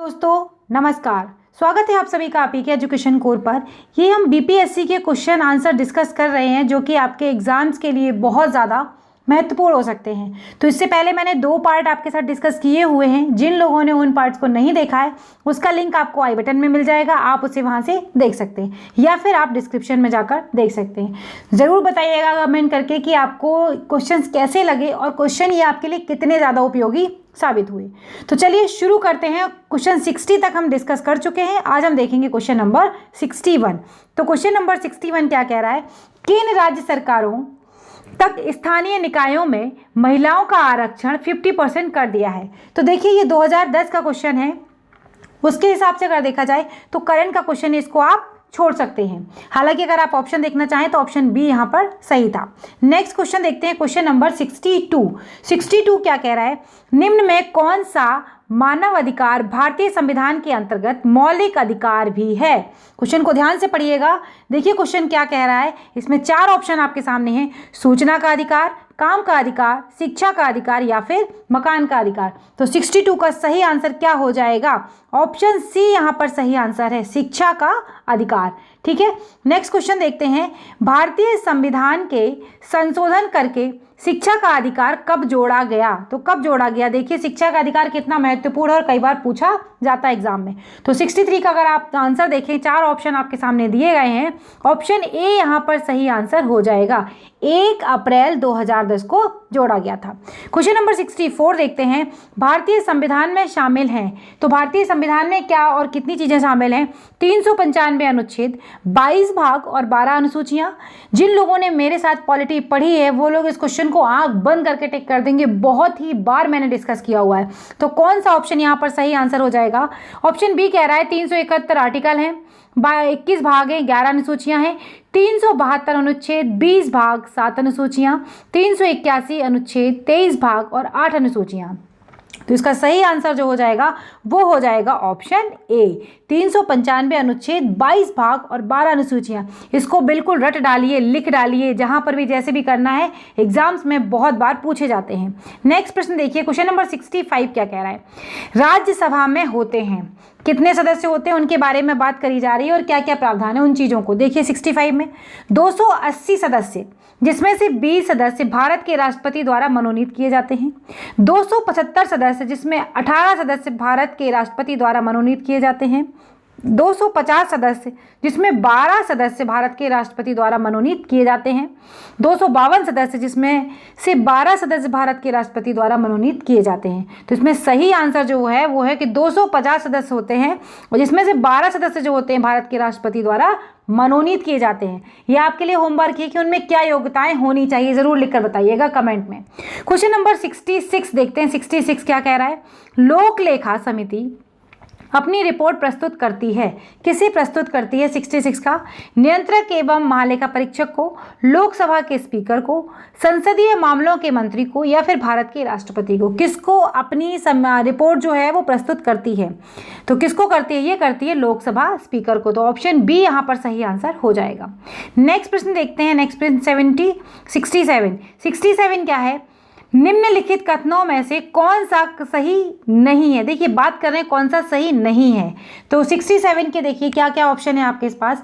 दोस्तों नमस्कार, स्वागत है आप सभी का आपकी एजुकेशन कोर पर। ये हम बीपीएससी के क्वेश्चन आंसर डिस्कस कर रहे हैं जो कि आपके एग्जाम्स के लिए बहुत ज़्यादा महत्वपूर्ण हो सकते हैं। तो इससे पहले मैंने 2 पार्ट आपके साथ डिस्कस किए हुए हैं। जिन लोगों ने उन पार्ट्स को नहीं देखा है उसका लिंक आपको आई बटन में मिल जाएगा, आप उसे वहाँ से देख सकते हैं या फिर आप डिस्क्रिप्शन में जाकर देख सकते हैं। ज़रूर बताइएगा कमेंट करके कि आपको क्वेश्चंस कैसे लगे और क्वेश्चन ये आपके लिए कितने ज़्यादा उपयोगी साबित हुए। तो चलिए शुरू करते हैं। क्वेश्चन 60 तक हम डिस्कस कर चुके हैं, आज हम देखेंगे क्वेश्चन नंबर 61। तो क्वेश्चन नंबर 61 क्या कह रहा है, किन राज्य सरकारों तक स्थानीय निकायों में महिलाओं का आरक्षण 50% कर दिया है। तो देखिए ये 2010 का क्वेश्चन है, उसके हिसाब से अगर देखा जाए तो करंट का क्वेश्चन है, इसको आप छोड़ सकते हैं। हालांकि अगर आप ऑप्शन देखना चाहें तो ऑप्शन बी यहाँ पर सही था। नेक्स्ट क्वेश्चन देखते हैं, क्वेश्चन नंबर 62 क्या कह रहा है, निम्न में कौन सा मानव अधिकार भारतीय संविधान के अंतर्गत मौलिक अधिकार भी है। क्वेश्चन को ध्यान से पढ़िएगा। देखिए क्वेश्चन क्या कह रहा है, इसमें 4 ऑप्शन आपके सामने हैं, सूचना का अधिकार, काम का अधिकार, शिक्षा का अधिकार या फिर मकान का अधिकार। तो 62 का सही आंसर क्या हो जाएगा, ऑप्शन सी यहाँ पर सही आंसर है, शिक्षा का अधिकार। ठीक है, नेक्स्ट क्वेश्चन देखते हैं, भारतीय संविधान के संशोधन करके शिक्षा का अधिकार कब जोड़ा गया। तो कब जोड़ा गया, देखिए शिक्षा का अधिकार कितना महत्वपूर्ण है और कई बार पूछा जाता है एग्जाम में। तो 63 का अगर आप आंसर देखें, 4 ऑप्शन आपके सामने दिए गए हैं, ऑप्शन ए यहाँ पर सही आंसर हो जाएगा, 1 अप्रैल 2010 को जोड़ा गया था। क्वेश्चन नंबर 64 देखते हैं, भारतीय संविधान में शामिल हैं। तो भारतीय संविधान में क्या और कितनी चीजें शामिल हैं, 395 अनुच्छेद, 22 भाग और 12 अनुसूचियां। जिन लोगों ने मेरे साथ पॉलिटी पढ़ी है वो लोग इस क्वेश्चन को आंख बंद करके टिक कर देंगे, बहुत ही बार मैंने डिस्कस किया हुआ है। तो कौन सा ऑप्शन यहाँ पर सही आंसर हो जाएगा, ऑप्शन बी कह रहा है 371 आर्टिकल हैं, 21 भाग हैं, 11 अनुसूचियां हैं, 372 अनुच्छेद, 20 भाग, 7 अनुसूचियां, 381 अनुच्छेद, 23 भाग और 8 अनुसूचियां। तो इसका सही आंसर जो हो जाएगा वो हो जाएगा ऑप्शन ए, 395 अनुच्छेद, 22 भाग और 12 अनुसूचियां। इसको बिल्कुल रट डालिए, लिख डालिए, जहां पर भी जैसे भी करना है, एग्जाम्स में बहुत बार पूछे जाते हैं। नेक्स्ट प्रश्न देखिए, क्वेश्चन नंबर 65 क्या कह रहा है, राज्यसभा में होते हैं कितने सदस्य होते हैं, उनके बारे में बात करी जा रही है और क्या क्या प्रावधान है उन चीज़ों को। देखिए 65 में 280 सदस्य, जिसमें से 20 सदस्य भारत के राष्ट्रपति द्वारा मनोनीत किए जाते हैं, 275 सदस्य जिसमें 18 सदस्य भारत के राष्ट्रपति द्वारा मनोनीत किए जाते हैं, 250 सदस्य जिसमें 12 सदस्य भारत के राष्ट्रपति द्वारा मनोनीत किए जाते हैं, 252 सदस्य जिसमें से 12 सदस्य भारत के राष्ट्रपति द्वारा मनोनीत किए जाते हैं। तो इसमें सही आंसर जो है वो है कि 250 सदस्य होते हैं और जिसमें से 12 सदस्य जो होते हैं भारत के राष्ट्रपति द्वारा मनोनीत किए जाते हैं। ये आपके लिए होमवर्क है कि उनमें क्या योग्यताएं होनी चाहिए, जरूर लिखकर बताइएगा कमेंट में। क्वेश्चन नंबर 66 देखते हैं, 66 क्या कह रहा है, लोक लेखा समिति अपनी रिपोर्ट प्रस्तुत करती है, किसे प्रस्तुत करती है, 66 का, नियंत्रक एवं महालेखा परीक्षक को, लोकसभा के स्पीकर को, संसदीय मामलों के मंत्री को या फिर भारत के राष्ट्रपति को। किसको अपनी रिपोर्ट जो है वो प्रस्तुत करती है, तो किसको करती है, ये करती है लोकसभा स्पीकर को। तो ऑप्शन बी यहाँ पर सही आंसर हो जाएगा। नेक्स्ट प्रश्न देखते हैं, नेक्स्ट प्रश्न 67 क्या है, निम्नलिखित कथनों में से कौन सा सही नहीं है। देखिए बात कर रहे हैं कौन सा सही नहीं है। तो 67 के देखिए क्या क्या ऑप्शन है आपके पास,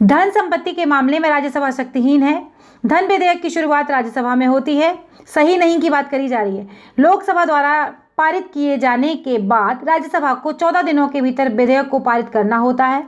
धन संपत्ति के मामले में राज्यसभा शक्तिहीन है, धन विधेयक की शुरुआत राज्यसभा में होती है, सही नहीं की बात करी जा रही है, लोकसभा द्वारा पारित किए जाने के बाद राज्यसभा को 14 दिनों के भीतर विधेयक को पारित करना होता है,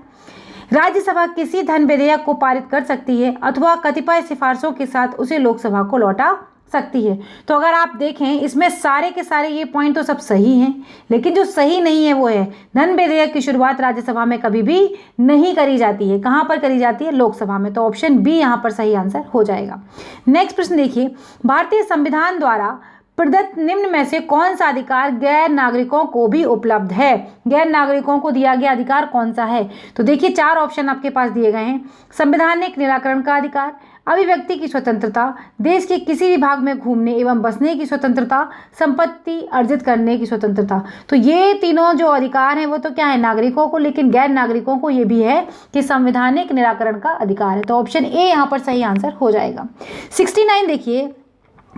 राज्यसभा किसी धन विधेयक को पारित कर सकती है अथवा कतिपय सिफारिशों के साथ उसे लोकसभा को लौटा सकती है। तो अगर आप देखें इसमें सारे के सारे ये पॉइंट तो सब सही हैं, लेकिन जो सही नहीं है वो है धन विधेयक की शुरुआत राज्यसभा में कभी भी नहीं करी जाती है। कहाँ पर करी जाती है, लोकसभा में। तो ऑप्शन बी यहाँ पर सही आंसर हो जाएगा। नेक्स्ट प्रश्न देखिए, भारतीय संविधान द्वारा प्रदत्त निम्न में से कौन सा अधिकार गैर नागरिकों को भी उपलब्ध है, गैर नागरिकों को दिया गया अधिकार कौन सा है। तो देखिए 4 ऑप्शन आपके पास दिए गए हैं, संवैधानिक निराकरण का अधिकार, अभिव्यक्ति की स्वतंत्रता, देश के किसी भी भाग में घूमने एवं बसने की स्वतंत्रता, संपत्ति अर्जित करने की स्वतंत्रता। तो ये तीनों जो अधिकार हैं वो तो क्या है, नागरिकों को, लेकिन गैर नागरिकों को ये भी है कि संवैधानिक निराकरण का अधिकार है। तो ऑप्शन ए यहाँ पर सही आंसर हो जाएगा। 69 देखिए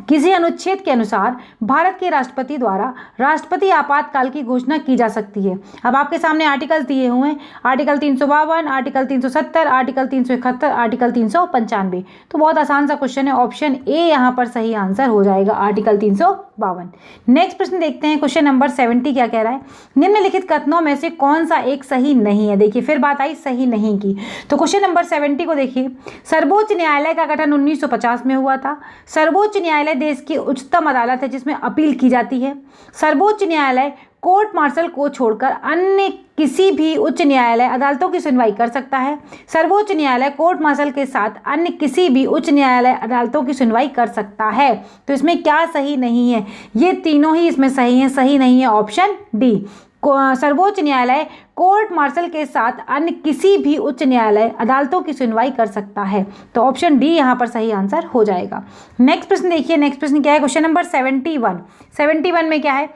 किसी अनुच्छेद के अनुसार भारत के राष्ट्रपति द्वारा राष्ट्रपति आपातकाल की घोषणा की जा सकती है। अब आपके सामने आर्टिकल्स दिए हुए हैं, आर्टिकल 352, आर्टिकल 370, आर्टिकल 371, आर्टिकल 395। तो बहुत आसान सा क्वेश्चन है, ऑप्शन ए यहाँ पर सही आंसर हो जाएगा, आर्टिकल 352। नेक्स्ट प्रश्न देखते हैं, क्वेश्चन नंबर 70 क्या कह रहा है। निम्नलिखित कथनों में से कौन सा एक सही नहीं है। देखिए फिर बात आई सही नहीं की। तो क्वेश्चन नंबर 70 को देखिए, सर्वोच्च न्यायालय का गठन 1950 में हुआ था। सर्वोच्च न्यायालय देश की उच्चतम अदालत है जिसमें अपील की जाती है। सर्वोच्च न्यायालय कोर्ट मार्शल को छोड़कर अन्य किसी भी उच्च न्यायालय अदालतों की सुनवाई कर सकता है। सर्वोच्च न्यायालय कोर्ट मार्शल के साथ अन्य किसी भी उच्च न्यायालय अदालतों की सुनवाई कर सकता है। तो इसमें क्या सही नहीं है, ये तीनों ही इसमें सही हैं। सही नहीं है ऑप्शन डी, सर्वोच्च न्यायालय कोर्ट मार्शल के साथ अन्य किसी भी उच्च न्यायालय अदालतों की सुनवाई कर सकता है। तो ऑप्शन डी यहाँ पर सही आंसर हो जाएगा। नेक्स्ट प्रश्न देखिए, नेक्स्ट प्रश्न क्या है, क्वेश्चन नंबर 71 में क्या है,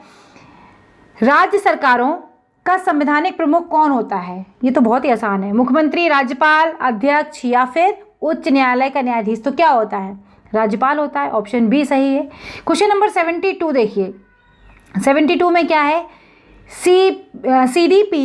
राज्य सरकारों का संवैधानिक प्रमुख कौन होता है। ये तो बहुत ही आसान है, मुख्यमंत्री, राज्यपाल, अध्यक्ष या फिर उच्च न्यायालय का न्यायाधीश। तो क्या होता है, राज्यपाल होता है, ऑप्शन बी सही है। क्वेश्चन नंबर 72 देखिए, 72 में क्या है, CDP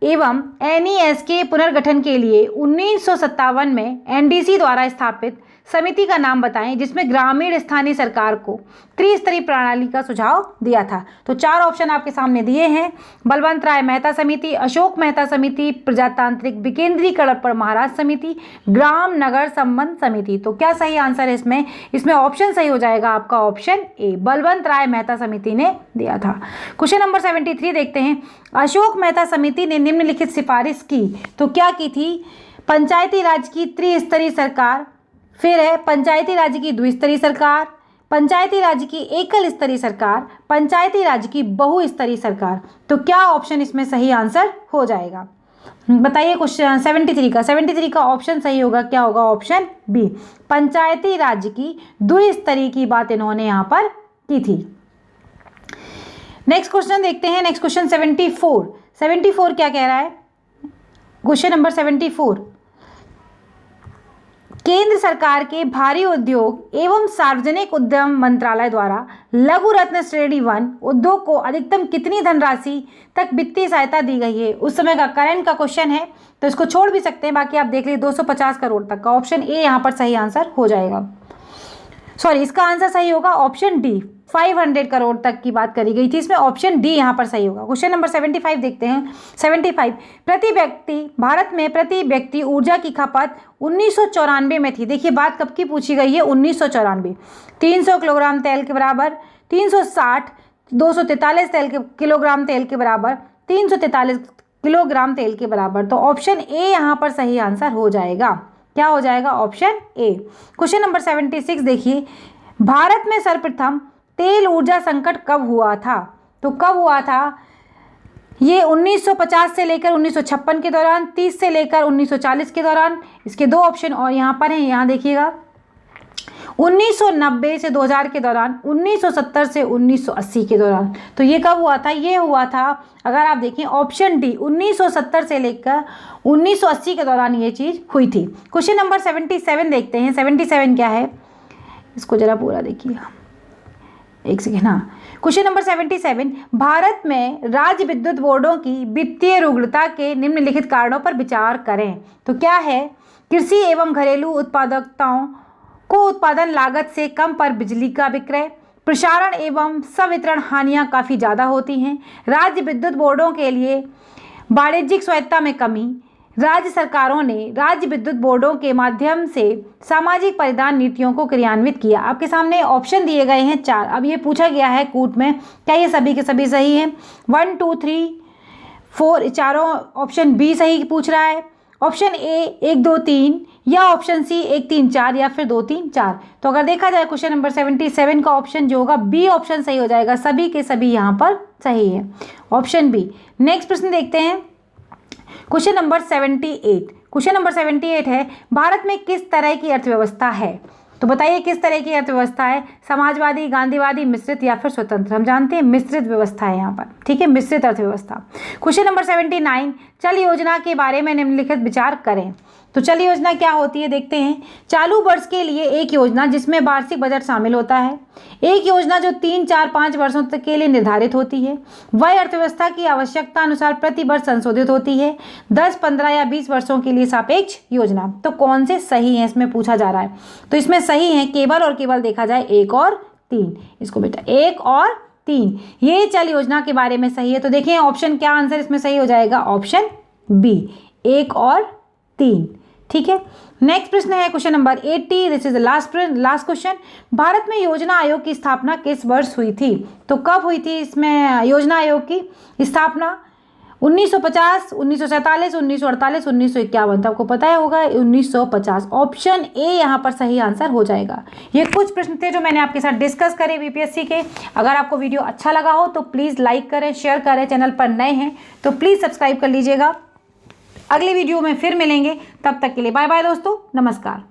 एवं NES के पुनर्गठन के लिए 1957 में NDC द्वारा स्थापित समिति का नाम बताएं जिसमें ग्रामीण स्थानीय सरकार को त्रिस्तरीय प्रणाली का सुझाव दिया था। तो 4 ऑप्शन आपके सामने दिए हैं, बलवंत राय मेहता समिति, अशोक मेहता समिति, प्रजातांत्रिक विकेंद्रीकरण पर महाराज समिति, ग्राम नगर संबंध समिति। तो क्या सही आंसर है इसमें, इसमें ऑप्शन सही हो जाएगा आपका ऑप्शन ए, बलवंत राय मेहता समिति ने दिया था। क्वेश्चन नंबर 73 देखते हैं, अशोक मेहता समिति ने निम्नलिखित सिफारिश की। तो क्या की थी, पंचायती राज की त्रिस्तरीय सरकार, फिर है पंचायती राज की द्विस्तरीय सरकार, पंचायती राज की एकल स्तरीय सरकार, पंचायती राज की बहुस्तरीय सरकार। तो क्या ऑप्शन इसमें सही आंसर हो जाएगा, बताइए। क्वेश्चन 73 का ऑप्शन सही होगा, क्या होगा, ऑप्शन बी, पंचायती राज की द्विस्तरीय की बात इन्होंने यहाँ पर की थी। नेक्स्ट क्वेश्चन देखते हैं, नेक्स्ट क्वेश्चन 74 क्या कह रहा है, क्वेश्चन नंबर 74, केंद्र सरकार के भारी उद्योग एवं सार्वजनिक उद्यम मंत्रालय द्वारा लघु रत्न श्रेणी 1 उद्योग को अधिकतम कितनी धनराशि तक वित्तीय सहायता दी गई है। उस समय का करंट का क्वेश्चन है तो इसको छोड़ भी सकते हैं, बाकी आप देख लीजिए 250 करोड़ तक का, ऑप्शन ए यहाँ पर सही आंसर हो जाएगा। सॉरी, इसका आंसर सही होगा ऑप्शन डी, 500 करोड़ तक की बात करी गई थी, इसमें ऑप्शन डी यहाँ पर सही होगा। क्वेश्चन नंबर 75 देखते हैं, 75, प्रति व्यक्ति भारत में प्रति व्यक्ति ऊर्जा की खपत 1994 में थी। देखिए बात कब की पूछी गई है, 1994, 300 किलोग्राम तेल के बराबर, 360, 243 किलोग्राम तेल के बराबर, 343 किलोग्राम तेल के बराबर। तो ऑप्शन ए यहाँ पर सही आंसर हो जाएगा, क्या हो जाएगा, ऑप्शन ए। क्वेश्चन नंबर 76 देखिए, भारत में सर्वप्रथम तेल ऊर्जा संकट कब हुआ था। तो कब हुआ था, ये 1950 से लेकर 1956 के दौरान, 30 से लेकर 1940 के दौरान। इसके 2 ऑप्शन और यहाँ पर हैं, यहाँ देखिएगा, 1990 से 2000 के दौरान, 1970 से 1980 के दौरान। तो ये कब हुआ था, ये हुआ था अगर आप देखें ऑप्शन डी, 1970 से लेकर 1980 के दौरान ये चीज़ हुई थी। क्वेश्चन नंबर 77 देखते हैं, 77 क्या है, इसको जरा पूरा देखिए, एक सेकेंड। हाँ, क्वेश्चन नंबर 77, भारत में राज्य विद्युत बोर्डों की वित्तीय रुग्णता के निम्नलिखित कारणों पर विचार करें। तो क्या है, कृषि एवं घरेलू उत्पादकताओं को उत्पादन लागत से कम पर बिजली का विक्रय, प्रसारण एवं संवितरण हानियां काफ़ी ज़्यादा होती हैं, राज्य विद्युत बोर्डों के लिए वाणिज्यिक स्वायत्तता में कमी, राज्य सरकारों ने राज्य विद्युत बोर्डों के माध्यम से सामाजिक परिधान नीतियों को क्रियान्वित किया। आपके सामने ऑप्शन दिए गए हैं 4। अब ये पूछा गया है कूट में, क्या ये सभी के सभी सही हैं, 1 2 3 4 चारों ऑप्शन बी सही पूछ रहा है, ऑप्शन ए 1 2 3 या ऑप्शन सी 1 3 4 या फिर 2 3 4। तो अगर देखा जाए क्वेश्चन नंबर 77 का ऑप्शन जो होगा बी ऑप्शन सही हो जाएगा, सभी के सभी यहाँ पर सही है, ऑप्शन बी। नेक्स्ट प्रश्न देखते हैं, क्वेश्चन नंबर 78। क्वेश्चन नंबर 78 है, भारत में किस तरह की अर्थव्यवस्था है। तो बताइए किस तरह की अर्थव्यवस्था है, समाजवादी, गांधीवादी, मिश्रित या फिर स्वतंत्र। हम जानते हैं मिश्रित व्यवस्था है यहाँ पर, ठीक है, मिश्रित अर्थव्यवस्था। क्वेश्चन नंबर 79, चल योजना के बारे में निम्नलिखित विचार करें। तो चल योजना क्या होती है देखते हैं, चालू वर्ष के लिए एक योजना जिसमें वार्षिक बजट शामिल होता है, एक योजना जो 3, 4, 5 वर्षों तक के लिए निर्धारित होती है, वह अर्थव्यवस्था की आवश्यकता अनुसार प्रति वर्ष संशोधित होती है। 10, 15 या 20 वर्षों के लिए सापेक्ष योजना। तो कौन से सही है इसमें पूछा जा रहा है। तो इसमें सही है केवल और केवल देखा जाए 1 और 3। इसको बेटा 1 और 3 ये चल योजना के बारे में सही है। तो देखिए ऑप्शन क्या आंसर इसमें सही हो जाएगा, ऑप्शन बी 1 और 3। ठीक है, नेक्स्ट प्रश्न है question number 80। This is the last question. Bharat में योजना आयोग की स्थापना किस वर्ष हुई थी। तो कब हुई थी इसमें योजना आयोग की स्थापना? 1950, 1947, 1948, 1951। तो आपको पता है होगा 1950। ऑप्शन ए यहाँ पर सही आंसर हो जाएगा। ये कुछ प्रश्न थे जो मैंने आपके साथ डिस्कस करे बीपीएससी के। अगर आपको वीडियो अच्छा लगा हो तो प्लीज़ लाइक करें, शेयर करें। चैनल पर नए हैं तो प्लीज़ सब्सक्राइब कर लीजिएगा। अगली वीडियो में फिर मिलेंगे, तब तक के लिए बाय बाय दोस्तों, नमस्कार।